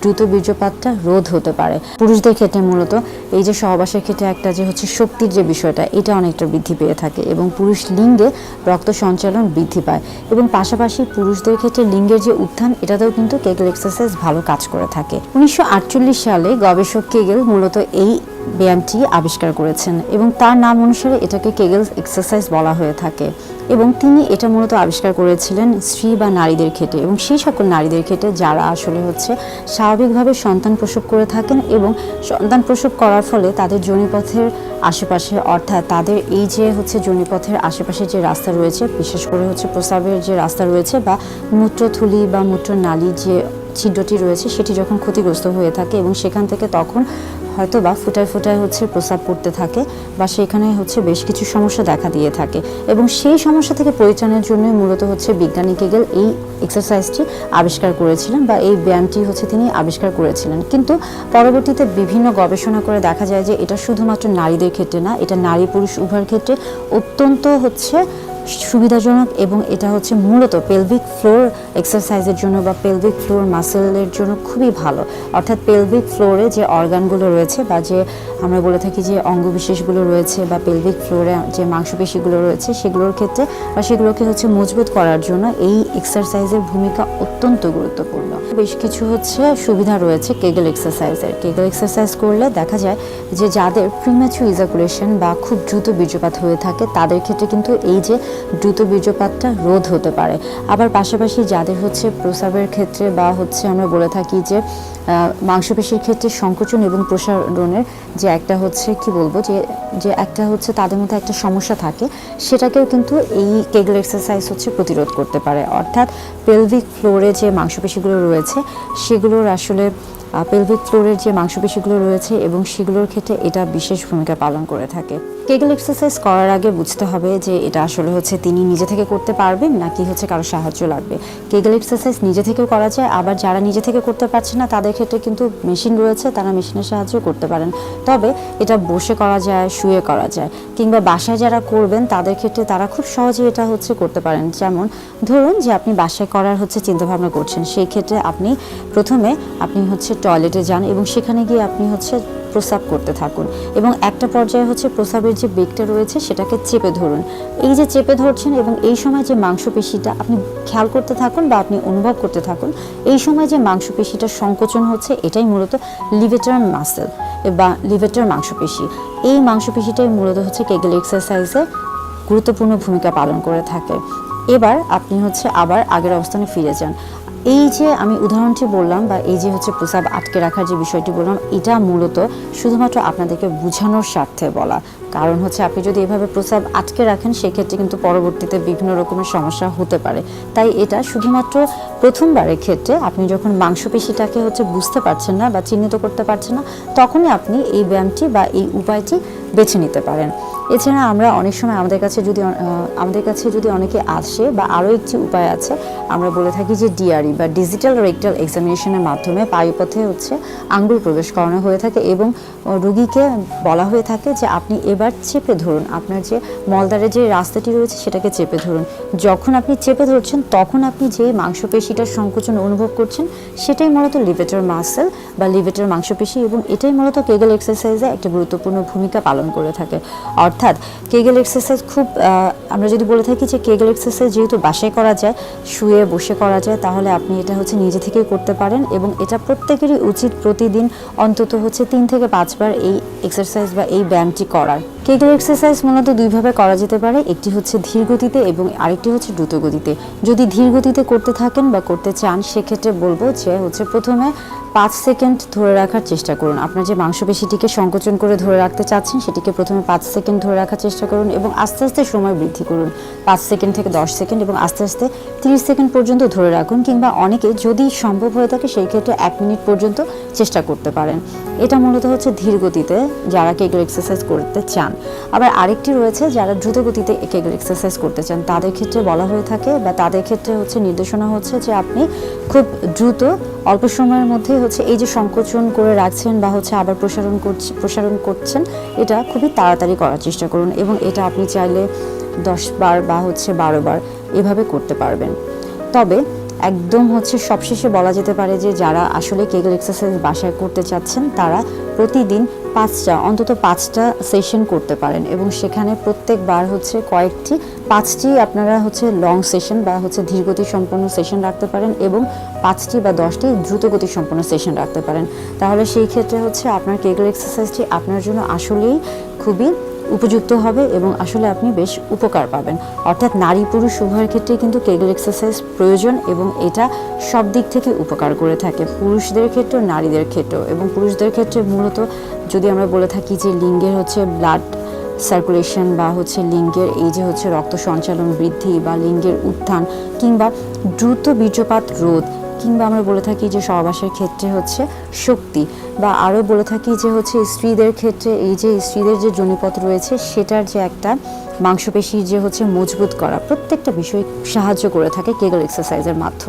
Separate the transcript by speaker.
Speaker 1: দ্রুত বীর্যপাতটা রোধ হতে পারে। পুরুষদের ক্ষেত্রে মূলত এই যে সহবাসের ক্ষেত্রে একটা যে হচ্ছে শক্তির যে বিষয়টা, এটা অনেকটা বৃদ্ধি পেয়ে থাকে এবং পুরুষ লিঙ্গে রক্ত সঞ্চালন বৃদ্ধি পায় এবং পাশাপাশি পুরুষদের ক্ষেত্রে লিঙ্গের যে উত্থান, এটাতেও কিন্তু কেগেল এক্সারসাইজ ভালো কাজ করে থাকে। 1948 সালে গবেষক কেগেল মূলত এই ব্যায়ামটি আবিষ্কার করেছেন এবং তার নাম অনুসারে এটাকে কেগেল এক্সারসাইজ বলা হয়ে থাকে এবং তিনি এটা মূলত আবিষ্কার করেছিলেন স্ত্রী বা নারীদের ক্ষেত্রে এবং সেই সকল নারীদের ক্ষেত্রে যারা আসলে হচ্ছে স্বাভাবিকভাবে সন্তান প্রসব করে থাকেন এবং সন্তান প্রসব করার ফলে তাদের যোনিপথের আশেপাশে, অর্থাৎ তাদের এই যে হচ্ছে যোনিপথের আশেপাশে যে রাস্তা রয়েছে, বিশেষ করে হচ্ছে প্রস্রাবের যে রাস্তা রয়েছে বা মূত্রথলি বা মূত্রনালী যে ছিদ্রটি রয়েছে, সেটি যখন ক্ষতিগ্রস্ত হয়ে থাকে এবং সেখান থেকে তখন হয়তো বা ফুটায় ফুটায় হচ্ছে প্রস্রাব পড়তে থাকে বা সেখানে হচ্ছে বেশ কিছু সমস্যা দেখা দিয়ে থাকে এবং সেই সমস্যা থেকে পরিত্রাণের জন্য মূলত হচ্ছে বিজ্ঞানী কেগেল এই এক্সারসাইজটি আবিষ্কার করেছিলেন বা এই ব্যায়ামটি হচ্ছে তিনি আবিষ্কার করেছিলেন। কিন্তু পরবর্তীতে বিভিন্ন গবেষণা করে দেখা যায় যে এটা শুধুমাত্র নারীদের ক্ষেত্রে না, এটা নারী পুরুষ উভয়ের ক্ষেত্রে অত্যন্ত হচ্ছে সুবিধাজনক এবং এটা হচ্ছে মূলত পেলভিক ফ্লোর এক্সারসাইজের জন্য বা পেলভিক ফ্লোর মাসেলের জন্য খুবই ভালো। অর্থাৎ পেলভিক ফ্লোরে যে অর্গানগুলো রয়েছে বা যে আমরা বলে থাকি যে অঙ্গবিশেষগুলো রয়েছে বা পেলভিক ফ্লোরে যে মাংসপেশিগুলো রয়েছে, সেগুলোর ক্ষেত্রে বা সেগুলোকে হচ্ছে মজবুত করার জন্য এই এক্সারসাইজের ভূমিকা অত্যন্ত গুরুত্বপূর্ণ। বেশ কিছু হচ্ছে সুবিধা রয়েছে কেগেল এক্সারসাইজের। কেগেল এক্সারসাইজ করলে দেখা যায় যে যাদের প্রিম্যাচুর ইজাকুলেশন বা খুব দ্রুত বীর্যপাত হয়ে থাকে, তাদের ক্ষেত্রে কিন্তু এই যে দ্রুত বীর্যপাতটা রোধ হতে পারে। আবার পাশাপাশি যাদের হচ্ছে প্রস্রাবের ক্ষেত্রে বা হচ্ছে আমরা বলে থাকি যে মাংসপেশির ক্ষেত্রে সংকোচন এবং প্রসারণের যে একটা হচ্ছে কি বলবো যে একটা হচ্ছে তাদের মধ্যে একটা সমস্যা থাকে, সেটাকেও কিন্তু এই কেগেল এক্সারসাইজ হচ্ছে প্রতিরোধ করতে পারে। অর্থাৎ পেলভিক ফ্লোরে যে মাংসপেশিগুলো রয়েছে সেগুলোর আসলে পেলভিক ফ্লোরের যে মাংসপেশিগুলো রয়েছে এবং সেগুলোর ক্ষেত্রে এটা বিশেষ ভূমিকা পালন করে থাকে। কেগেল এক্সারসাইজ করার আগে বুঝতে হবে যে এটা আসলে হচ্ছে তিনি নিজে থেকে করতে পারবেন নাকি হচ্ছে কারো সাহায্য লাগবে। কেগেল এক্সারসাইজ নিজে থেকেও করা যায়, আবার যারা নিজে থেকে করতে পারছে না তাদের ক্ষেত্রে কিন্তু মেশিন রয়েছে, তারা মেশিনের সাহায্য করতে পারেন। তবে এটা বসে করা যায়, শুয়ে করা যায়, কিংবা বাসায় যারা করবেন তাদের ক্ষেত্রে তারা খুব সহজে এটা হচ্ছে করতে পারেন। যেমন ধরুন যে আপনি বাসায় করার হচ্ছে চিন্তাভাবনা করছেন, সেই ক্ষেত্রে আপনি প্রথমে হচ্ছে টয়লেটে যান এবং সেখানে গিয়ে আপনি হচ্ছে প্রস্রাব করতে থাকুন এবং একটা পর্যায়ে হচ্ছে প্রস্রাবের যে বেগটা রয়েছে সেটাকে চেপে ধরুন। এই যে চেপে ধরছেন এবং এই সময় যে মাংসপেশিটা আপনি খেয়াল করতে থাকুন বা আপনি অনুভব করতে থাকুন, এই সময় যে মাংসপেশিটা সংকোচন হচ্ছে এটাই মূলত লিভেটার মাসেল বা লিভেটার মাংসপেশি। এই মাংসপেশিটাই মূলত হচ্ছে কেগেল এক্সারসাইজে গুরুত্বপূর্ণ ভূমিকা পালন করে থাকে। এবার আপনি হচ্ছে আবার আগের অবস্থানে ফিরে যান। এই যে আমি উদাহরণটি বললাম বা এই যে হচ্ছে প্রস্রাব আটকে রাখার যে বিষয়টি বললাম, এটা মূলত শুধুমাত্র আপনাদেরকে বোঝানোর স্বার্থে বলা। কারণ হচ্ছে আপনি যদি এভাবে প্রস্রাব আটকে রাখেন সেক্ষেত্রে কিন্তু পরবর্তীতে বিভিন্ন রকমের সমস্যা হতে পারে। তাই এটা শুধুমাত্র প্রথমবারের ক্ষেত্রে আপনি যখন মাংসপেশিটাকে হচ্ছে বুঝতে পারছেন না বা চিহ্নিত করতে পারছেন না, তখনই আপনি এই ব্যায়ামটি বা এই উপায়টি বেছে নিতে পারেন। এছাড়া আমরা অনেক সময় আমাদের কাছে যদি অনেকে আসে বা আরও একটি উপায় আছে, আমরা বলে থাকি যে ডিআরই বা ডিজিটাল রেকটাল এক্সামিনেশনের মাধ্যমে পায়ুপথে হচ্ছে আঙ্গুল প্রবেশ করানো হয়ে থাকে এবং রোগীকে বলা হয়ে থাকে যে আপনি এবার চেপে ধরুন, আপনার যে মলদ্বারের যে রাস্তাটি রয়েছে সেটাকে চেপে ধরুন। যখন আপনি চেপে ধরছেন তখন আপনি যে মাংসপেশিটার সংকোচন অনুভব করছেন সেটাই মূলত লিভেটার মাসেল বা লিভেটার মাংসপেশি এবং এটাই মূলত কেগেল এক্সারসাইজে একটা গুরুত্বপূর্ণ ভূমিকা পালন করে থাকে। অর্থাৎ কেগেল এক্সারসাইজ আমরা যদি বলে থাকি যে কেগেল এক্সারসাইজ যেহেতু বাসায় করা যায়, শুয়ে বসে করা যায়, তাহলে আপনি এটা হচ্ছে নিজে থেকেই করতে পারেন এবং এটা প্রত্যেকেরই উচিত প্রতিদিন অন্তত হচ্ছে 3 থেকে 5 বার এই এক্সারসাইজ বা এই ব্যায়ামটি করার। কেগেল এক্সারসাইজ মূলত দুইভাবে করা যেতে পারে, একটি হচ্ছে ধীর গতিতে এবং আরেকটি হচ্ছে দ্রুত গতিতে। যদি ধীর গতিতে করতে থাকেন বা করতে চান সেক্ষেত্রে বলবো যে হচ্ছে প্রথমে 5 সেকেন্ড ধরে রাখার চেষ্টা করুন। আপনার যে মাংসপেশিটিকে সংকোচন করে ধরে রাখতে চাচ্ছেন সেটিকে প্রথমে 5 সেকেন্ড ধরে রাখার চেষ্টা করুন এবং আস্তে আস্তে সময় বৃদ্ধি করুন 5 সেকেন্ড থেকে 10 সেকেন্ড এবং আস্তে আস্তে 30 সেকেন্ড পর্যন্ত ধরে রাখুন, কিংবা অনেকে যদি সম্ভব হয়ে থাকে সেই ক্ষেত্রে 1 মিনিট পর্যন্ত চেষ্টা করতে পারেন। এটা মূলত হচ্ছে ধীর গতিতে যারা কেগেল এক্সারসাইজ করতে চান। আবার আরেকটি রয়েছে যারা দ্রুত গতিতে কেগেল এক্সারসাইজ করতে চান, তাদের ক্ষেত্রে বলা হয়ে থাকে বা তাদের ক্ষেত্রে হচ্ছে নির্দেশনা হচ্ছে যে আপনি খুব দ্রুত অল্প সময়ের মধ্যে হচ্ছে এই যে সংকোচন করে রাখছেন বা হচ্ছে আবার প্রসারণ করছেন, এটা খুবই তাড়াতাড়ি করার চেষ্টা করুন এবং এটা আপনি চাইলে 10 বার বা হচ্ছে 12 বার এভাবে করতে পারবেন। তবে একদম হচ্ছে সবশেষে বলা যেতে পারে যে যারা আসলে কেগেল এক্সারসাইজ বাসায় করতে চাচ্ছেন তারা প্রতিদিন অন্তত পাঁচটা সেশন করতে পারেন এবং সেখানে প্রত্যেকবার হচ্ছে পাঁচটি আপনারা হচ্ছে লং সেশন বা হচ্ছে ধীরগতি সম্পন্ন সেশন রাখতে পারেন এবং 5টি বা 10টি দ্রুতগতি সম্পন্ন সেশন রাখতে পারেন। তাহলে সেই ক্ষেত্রে হচ্ছে আপনার কেগেল এক্সারসাইজটি আপনার জন্য আসলেই খুবই উপযুক্ত হবে এবং আসলে আপনি বেশ উপকার পাবেন। অর্থাৎ নারী পুরুষ উভয়ের ক্ষেত্রে কিন্তু কেগেল এক্সারসাইজ প্রয়োজন এবং এটা সব দিক থেকে উপকার করে থাকে, পুরুষদের ক্ষেত্রেও নারীদের ক্ষেত্রেও। এবং পুরুষদের ক্ষেত্রে মূলত যদি আমরা বলে থাকি যে লিঙ্গের হচ্ছে ব্লাড সার্কুলেশন বা হচ্ছে লিঙ্গের এই যে হচ্ছে রক্ত সঞ্চালন বৃদ্ধি বা লিঙ্গের উত্থান কিংবা দ্রুত বীর্যপাত রোধ, কিংবা আমরা বলে থাকি যে সহবাসের ক্ষেত্রে হচ্ছে শক্তি, বা আরও বলে থাকি যে হচ্ছে স্ত্রীদের ক্ষেত্রে এই যে স্ত্রীদের যে যোনিপথ রয়েছে সেটার যে একটা মাংসপেশি যে হচ্ছে মজবুত করা, প্রত্যেকটা বিষয় সাহায্য করে থাকে কেগেল এক্সারসাইজের মাধ্যমে।